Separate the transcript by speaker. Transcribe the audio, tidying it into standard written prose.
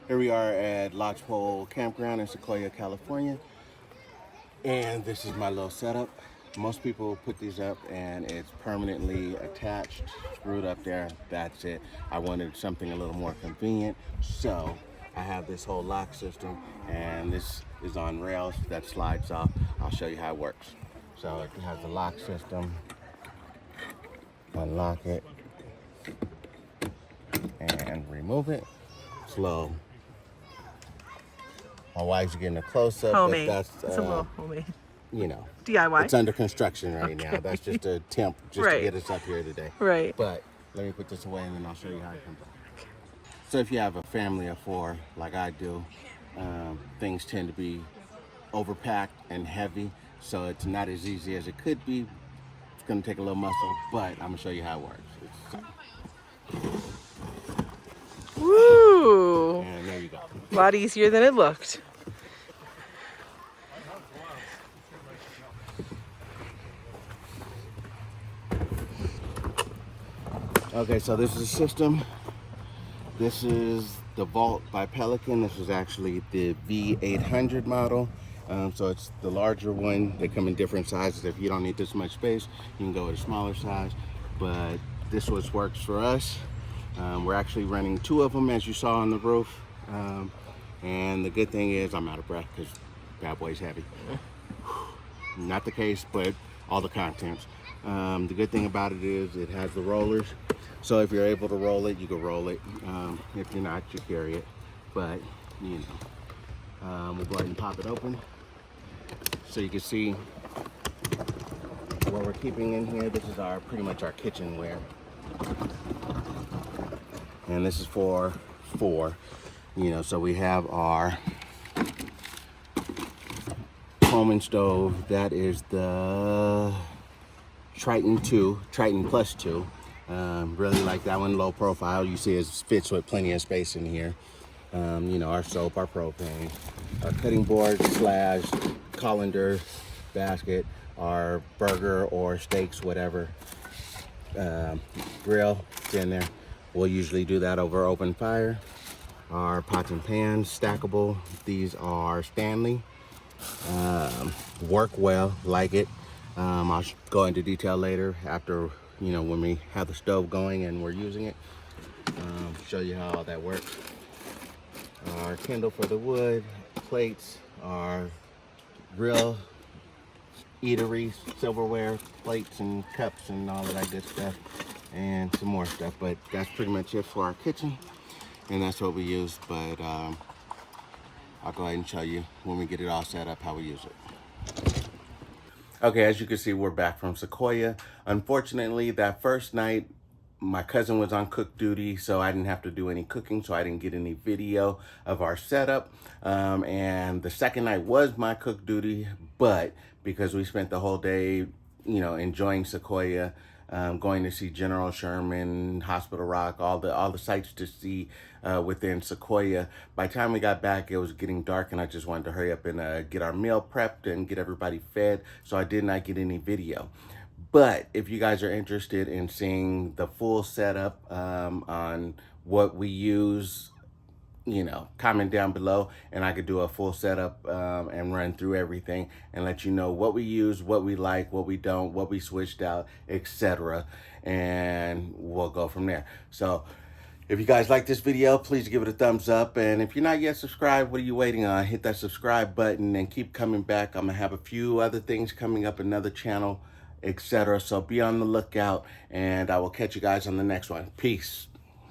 Speaker 1: Here we are at Lodgepole Campground in Sequoia, California. And this is my little setup. Most people put these up and it's permanently attached, screwed up there. That's it. I wanted something a little more convenient. So I have this whole lock system, and this is on rails that slides off. I'll show you how it works. So it has the lock system. Unlock it and remove it. Slow. My wife's getting a close-up,
Speaker 2: Homemade.
Speaker 1: but that's
Speaker 2: It's a little homemade.
Speaker 1: you know,
Speaker 2: DIY.
Speaker 1: it's under construction right now. That's just a temp just to get us up here today.
Speaker 2: Right.
Speaker 1: But let me put this away and then I'll show you how it comes out. So if you have a family of 4, like I do, things tend to be overpacked and heavy. So it's not as easy as it could be. It's gonna take a little muscle, but I'm gonna show you how it works.
Speaker 2: Woo!
Speaker 1: And there you go.
Speaker 2: A lot easier than it looked.
Speaker 1: Okay, so this is the system. This is the Vault by Pelican. This is actually the V800 model. So it's the larger one. They come in different sizes. If you don't need this much space, you can go with a smaller size. But this works for us. We're actually running 2 of them, as you saw on the roof. And the good thing is I'm out of breath because bad boy's heavy. Not the case, but all the contents. The good thing about it is it has the rollers. So if you're able to roll it, you can roll it. If you're not, you carry it. But, you know, we'll go ahead and pop it open so you can see what we're keeping in here. This is pretty much our kitchenware. And this is for 4. You know, so we have our Coleman stove. That is the Triton Plus 2. Really like that one, low profile. You see it fits with plenty of space in here. You know, our soap, our propane, our cutting board / colander basket, our burger or steaks, whatever. Grill, it's in there. We'll usually do that over open fire. Our pots and pans, stackable. These are Stanley. Work well, like it. I'll go into detail later after, you know, when we have the stove going and we're using it. Show you how all that works. Our Kindle for the wood, plates, our grill, eatery, silverware, plates and cups and all of that good stuff, and some more stuff. But that's pretty much it for our kitchen, and that's what we use. But I'll go ahead and show you when we get it all set up how we use it. Okay, as you can see, we're back from Sequoia. Unfortunately, that first night, my cousin was on cook duty, so I didn't have to do any cooking, so I didn't get any video of our setup. And the second night was my cook duty, but because we spent the whole day, you know, enjoying Sequoia, going to see General Sherman, Hospital Rock, all the sites to see within Sequoia. By the time we got back, it was getting dark, and I just wanted to hurry up and get our meal prepped and get everybody fed, so I did not get any video. But if you guys are interested in seeing the full setup on what we use, you know, comment down below and I could do a full setup and run through everything and let you know what we use, what we like, what we don't, what we switched out, etc. And we'll go from there. So if you guys like this video, please give it a thumbs up. And if you're not yet subscribed, what are you waiting on? Hit that subscribe button and keep coming back. I'm gonna have a few other things coming up, another channel, etc. So be on the lookout, and I will catch you guys on the next one. Peace.